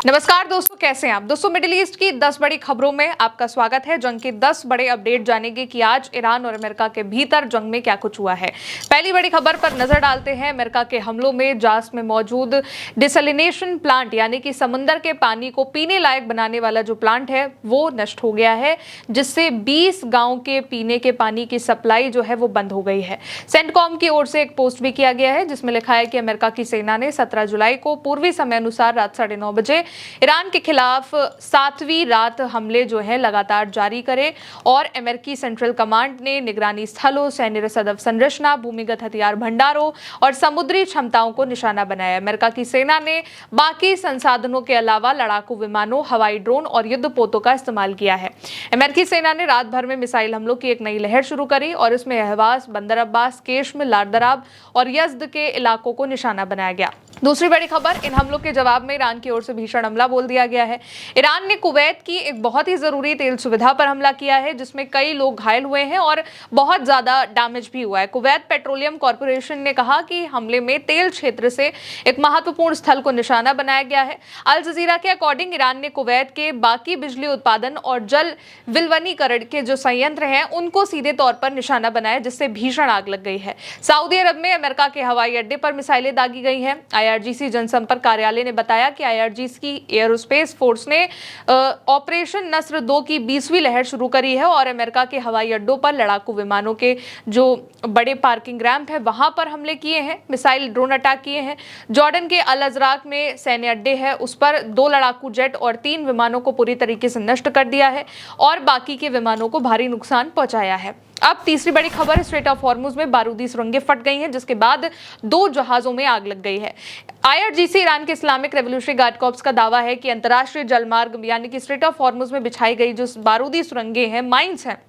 नमस्कार दोस्तों, कैसे हैं आप। दोस्तों, मिडिल ईस्ट की 10 बड़ी खबरों में आपका स्वागत है। जंग के 10 बड़े अपडेट जानेंगे कि आज ईरान और अमेरिका के भीतर जंग में क्या कुछ हुआ है। पहली बड़ी खबर पर नजर डालते हैं। अमेरिका के हमलों में जास में मौजूद डिसलिनेशन प्लांट यानी कि समंदर के पानी को पीने लायक बनाने वाला जो प्लांट है वो नष्ट हो गया है, जिससे 20 गांव के पीने के पानी की सप्लाई जो है वो बंद हो गई है। सेंटकॉम की ओर से एक पोस्ट भी किया गया है जिसमें लिखा है कि अमेरिका की सेना ने 17 जुलाई को पूर्वी समय अनुसार रात 9:30 बजे ईरान के खिलाफ 7वीं रात हमले जो है लगातार जारी करे और अमेरिकी सेंट्रल कमांड ने निगरानी स्थलों, सैन्य रसद अवसंरचना, भूमिगत हथियार भंडारों और समुद्री क्षमताओं को निशाना बनाया। अमेरिका की सेना ने बाकी संसाधनों के अलावा लड़ाकू विमानों, हवाई ड्रोन और युद्धपोतों का इस्तेमाल किया है। अमेरिकी सेना ने रात भर में मिसाइल हमलों की एक नई लहर शुरू करी और इसमें अहवाज, बंदर अब्बास, केश्म, लारदराब और यज़्द के इलाकों को निशाना बनाया गया। दूसरी बड़ी खबर, इन हमलों के जवाब में ईरान की ओर से भीषण हमला बोल दिया गया है। ईरान ने कुवैत की एक बहुत ही जरूरी तेल सुविधा पर हमला किया है जिसमें कई लोग घायल हुए हैं और बहुत ज्यादा डैमेज भी हुआ है। कुवैत पेट्रोलियम कॉर्पोरेशन ने कहा कि हमले में तेल क्षेत्र से एक महत्वपूर्ण स्थल को निशाना बनाया गया है। अल जजीरा के अकॉर्डिंग ईरान ने कुवैत के बाकी बिजली उत्पादन और जल विलवनीकरण के जो संयंत्र हैं उनको सीधे तौर पर निशाना बनाया, जिससे भीषण आग लग गई है। सऊदी अरब में अमेरिका के हवाई अड्डे पर मिसाइलें दागी गई हैं। आईआरजीसी जनसंपर्क कार्यालय ने बताया कि आईआरजीसी की एयरोस्पेस फोर्स ने ऑपरेशन नस्र 2 की 20वीं लहर शुरू करी है और अमेरिका के हवाई अड्डों पर लड़ाकू विमानों के जो बड़े पार्किंग रैंप है वहां पर हमले किए हैं, मिसाइल ड्रोन अटैक किए हैं। जॉर्डन के अल अजराक में सैन्य अड्डे है, उस पर 2 लड़ाकू जेट और 3 विमानों को पूरी तरीके से नष्ट कर दिया है और बाकी के विमानों को भारी नुकसान पहुंचाया है। अब तीसरी बड़ी खबर, स्ट्रेट ऑफ हॉर्मुज में बारूदी सुरंगें फट गई हैं जिसके बाद 2 जहाजों में आग लग गई है। आईआरजीसी ईरान के इस्लामिक रेवोल्यूशनरी गार्ड कॉर्प्स का दावा है कि अंतर्राष्ट्रीय जलमार्ग यानी कि स्ट्रेट ऑफ हॉर्मुज में बिछाई गई जो बारूदी सुरंगें हैं, माइंस हैं,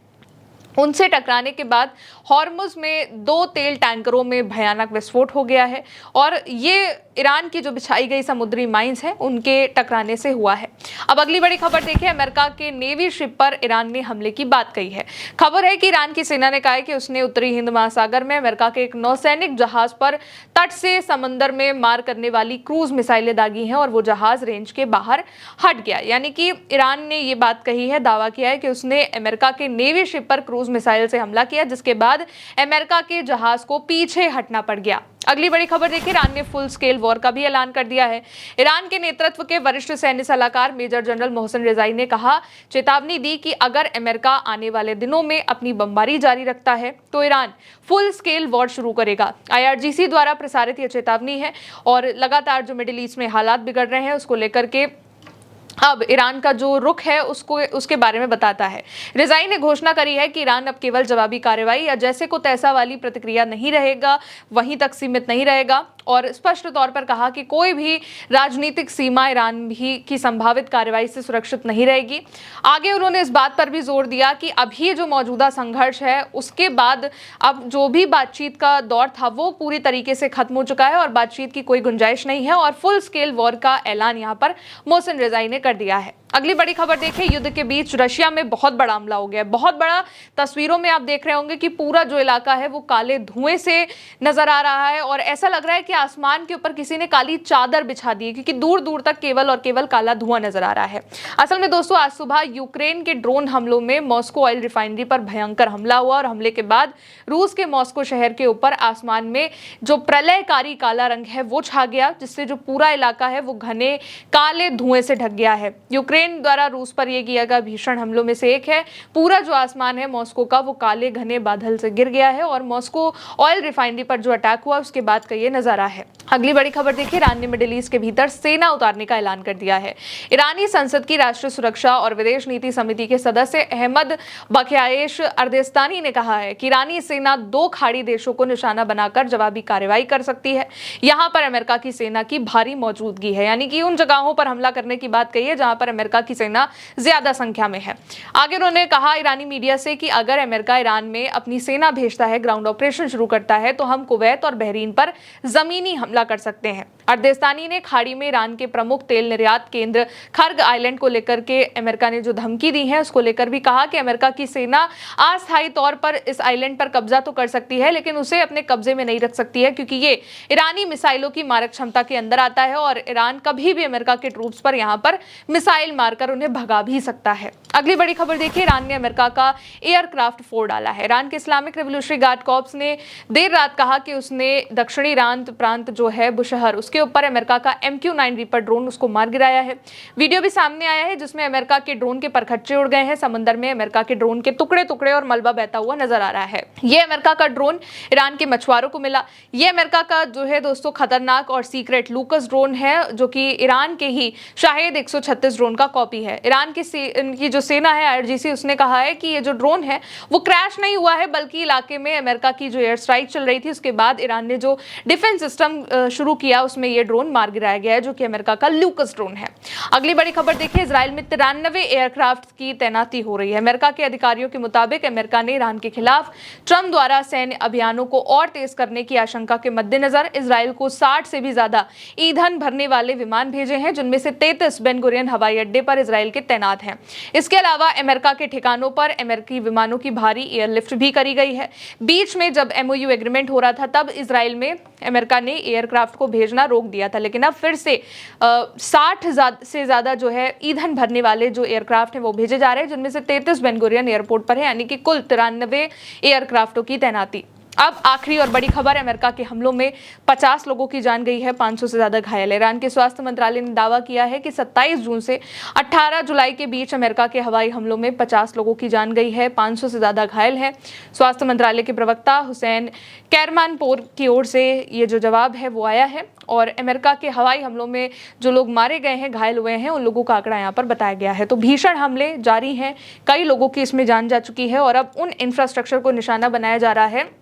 उनसे टकराने के बाद हॉर्मुज में 2 तेल टैंकरों में भयानक विस्फोट हो गया है और ये ईरान की जो बिछाई गई समुद्री माइंस हैं उनके टकराने से हुआ है। अब अगली बड़ी खबर देखिए, अमेरिका के नेवी शिप पर ईरान ने हमले की बात कही है। खबर है कि ईरान की सेना ने कहा है कि उसने उत्तरी हिंद महासागर में अमेरिका के एक नौसैनिक जहाज पर तट से समंदर में मार करने वाली क्रूज मिसाइलें दागी हैं और वो जहाज रेंज के बाहर हट गया। यानी कि ईरान ने ये बात कही है, दावा किया है कि उसने अमेरिका के नेवी शिप पर क्रूज मिसाइल से हमला किया जिसके बाद अमेरिका के जहाज को पीछे हटना पड़ गया। अगली बड़ी खबर देखिए, ईरान ने फुल स्केल वॉर का भी ऐलान कर दिया है। ईरान के नेतृत्व के वरिष्ठ सैन्य सलाहकार मेजर जनरल मोहसिन रेजाई ने चेतावनी दी कि अगर अमेरिका आने वाले दिनों में अपनी बमबारी जारी रखता है तो ईरान फुल स्केल वॉर शुरू करेगा। आईआरजीसी द्वारा प्रसारित यह चेतावनी है और लगातार जो मिडिल ईस्ट में हालात बिगड़ रहे हैं उसको लेकर के अब ईरान का जो रुख है उसके बारे में बताता है। रिजाई ने घोषणा करी है कि ईरान अब केवल जवाबी कार्रवाई या जैसे को तैसा वाली प्रतिक्रिया नहीं रहेगा, वहीं तक सीमित नहीं रहेगा और स्पष्ट तौर पर कहा कि कोई भी राजनीतिक सीमा ईरान भी की संभावित कार्रवाई से सुरक्षित नहीं रहेगी। आगे उन्होंने इस बात पर भी जोर दिया कि अभी जो मौजूदा संघर्ष है उसके बाद अब जो भी बातचीत का दौर था वो पूरी तरीके से खत्म हो चुका है और बातचीत की कोई गुंजाइश नहीं है और फुल स्केल वॉर का ऐलान यहाँ पर मोहसिन रेजाई ने कर दिया है। अगली बड़ी खबर देखिए, युद्ध के बीच रशिया में बहुत बड़ा हमला हो गया है। बहुत बड़ा, तस्वीरों में आप देख रहे होंगे कि पूरा जो इलाका है वो काले धुएं से नजर आ रहा है और ऐसा लग रहा है कि आसमान के ऊपर किसी ने काली चादर बिछा दी है क्योंकि दूर दूर तक केवल और केवल काला धुआं नजर आ रहा है। असल में दोस्तों, आज सुबह यूक्रेन के ड्रोन हमलों में मॉस्को ऑयल रिफाइनरी पर भयंकर हमला हुआ और हमले के बाद रूस के मॉस्को शहर के ऊपर आसमान में जो प्रलयकारी काला रंग है वो छा गया, जिससे जो पूरा इलाका है वो घने काले धुएं से ढक गया है। यूक्रेन द्वारा रूस पर यह किया गया भीषण हमलों में से एक है। पूरा जो आसमान है मॉस्को का वो काले घने बादल से गिर गया है और मॉस्को ऑयल रिफाइनरी पर जो अटैक हुआ उसके बाद का ये नजारा है। अगली बड़ी खबर देखिए, ईरान ने मिडिल ईस्ट के भीतर सेना उतारने का ऐलान कर दिया है। ईरानी संसद की राष्ट्रीय सुरक्षा और विदेश नीति समिति के सदस्य अहमद बख्यायेश अर्देस्तानी ने कहा है कि ईरानी सेना 2 खाड़ी देशों को निशाना बनाकर जवाबी कार्रवाई कर सकती है। यहाँ पर अमेरिका की सेना की भारी मौजूदगी है, यानी कि उन जगहों पर हमला करने की बात कही है जहां पर अमेरिका अमेरिका की सेना ज्यादा संख्या में है। आगे उन्होंने कहा ईरानी मीडिया से कि अगर अमेरिका ईरान में अपनी सेना भेजता है, ग्राउंड ऑपरेशन शुरू करता है, तो हम कुवैत और बहरीन पर जमीनी हमला कर सकते हैं। अर्देस्तानी ने खाड़ी में ईरान के प्रमुख तेल निर्यात केंद्र खर्ग आइलैंड को लेकर के अमेरिका ने जो धमकी दी है उसको लेकर भी कहा कि अमेरिका की सेना अस्थायी तौर पर इस आइलैंड पर कब्जा तो कर सकती है, लेकिन उसे अपने कब्जे में नहीं रख सकती है, क्योंकि ये ईरानी मिसाइलों की मारक क्षमता के अंदर आता है और ईरान कभी भी अमेरिका के ट्रूप्स पर यहां पर मिसाइल मारकर उन्हें भगा भी सकता है। अगली बड़ी खबर देखिए, ईरान ने अमेरिका का एयरक्राफ्ट फोड़ डाला है। ईरान के इस्लामिक रेवोल्यूशनरी गार्ड कॉर्प्स ने देर रात कहा कि उसने दक्षिणी ईरान प्रांत जो है बुशहर, उसके ऊपर अमेरिका का MQ-9 रीपर ड्रोन उसको मार गिराया है। वीडियो भी सामने आया है जिसमें अमेरिका के ड्रोन के परखच्चे उड़ गए हैं। समंदर में अमेरिका के ड्रोन के टुकड़े टुकड़े और मलबा बहता हुआ नजर आ रहा है। यह अमेरिका का ड्रोन ईरान के मछुआरों को मिला। यह अमेरिका का जो है दोस्तों खतरनाक और सीक्रेट लूकस ड्रोन है, जो कि ईरान के ही शाहिद 136 ड्रोन का कॉपी है। ईरान की जो सेना है IRGC, उसने कहा है कि ये जो ड्रोन है वो क्रैश नहीं हुआ है, बल्कि इलाके में अमेरिका की जो एयर स्ट्राइक चल रही थी उसके बाद ईरान ने जो डिफेंस सिस्टम शुरू किया उसमें ये ड्रोन मार गिराया गया है, जो कि अमेरिका का लूकस ड्रोन है। अगली बड़ी खबर देखिए, इजराइल में 93 एयरक्राफ्ट की तैनाती हो रही है। अमेरिका के अधिकारियों के मुताबिक अमेरिका ने ईरान के खिलाफ ट्रंप द्वारा सैन्य अभियानों को और तेज करने की आशंका के मद्देनजर इजराइल को 60 से भी ज्यादा ईंधन भरने वाले विमान भेजे हैं, जिनमें से 33 बेन गुरियन हवाई अड्डे पर इजराइल के तैनात हैं। इसके अलावा अमेरिका के ठिकानों पर अमेरिकी विमानों की भारी एयरलिफ्ट भी करी गई है। बीच में जब MOU एग्रीमेंट हो रहा था तब इजराइल में अमेरिका ने एयरक्राफ्ट को भेजना रोक दिया था, लेकिन अब फिर से 60 से ज्यादा जो है ईंधन भरने वाले जो एयरक्राफ्ट हैं वो भेजे जा रहे हैं, जिनमें से 33 बेन गुरियन एयरपोर्ट पर है, यानी कि कुल 93 एयरक्राफ्टों की तैनाती। अब आखिरी और बड़ी खबर, अमेरिका के हमलों में 50 लोगों की जान गई है, 500 से ज्यादा घायल है। ईरान के स्वास्थ्य मंत्रालय ने दावा किया है कि 27 जून से 18 जुलाई के बीच अमेरिका के हवाई हमलों में 50 लोगों की जान गई है, 500 से ज्यादा घायल है। स्वास्थ्य मंत्रालय के प्रवक्ता हुसैन कैरमानपोर की ओर से ये जो जवाब है वो आया है, और अमेरिका के हवाई हमलों में जो लोग मारे गए हैं, घायल हुए हैं, उन लोगों का आंकड़ा यहाँ पर बताया गया है। तो भीषण हमले जारी हैं, कई लोगों की इसमें जान जा चुकी है, और अब उन इंफ्रास्ट्रक्चर को निशाना बनाया जा रहा है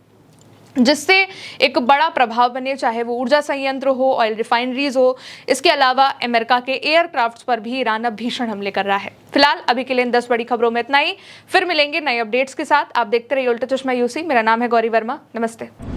जिससे एक बड़ा प्रभाव बने, चाहे वो ऊर्जा संयंत्र हो, ऑयल रिफाइनरीज हो। इसके अलावा अमेरिका के एयरक्राफ्ट्स पर भी ईरान अब भीषण हमले कर रहा है। फिलहाल अभी के लिए इन 10 बड़ी खबरों में इतना ही। फिर मिलेंगे नए अपडेट्स के साथ। आप देखते रहिए उल्टा चश्मा UC। मेरा नाम है गौरी वर्मा। नमस्ते।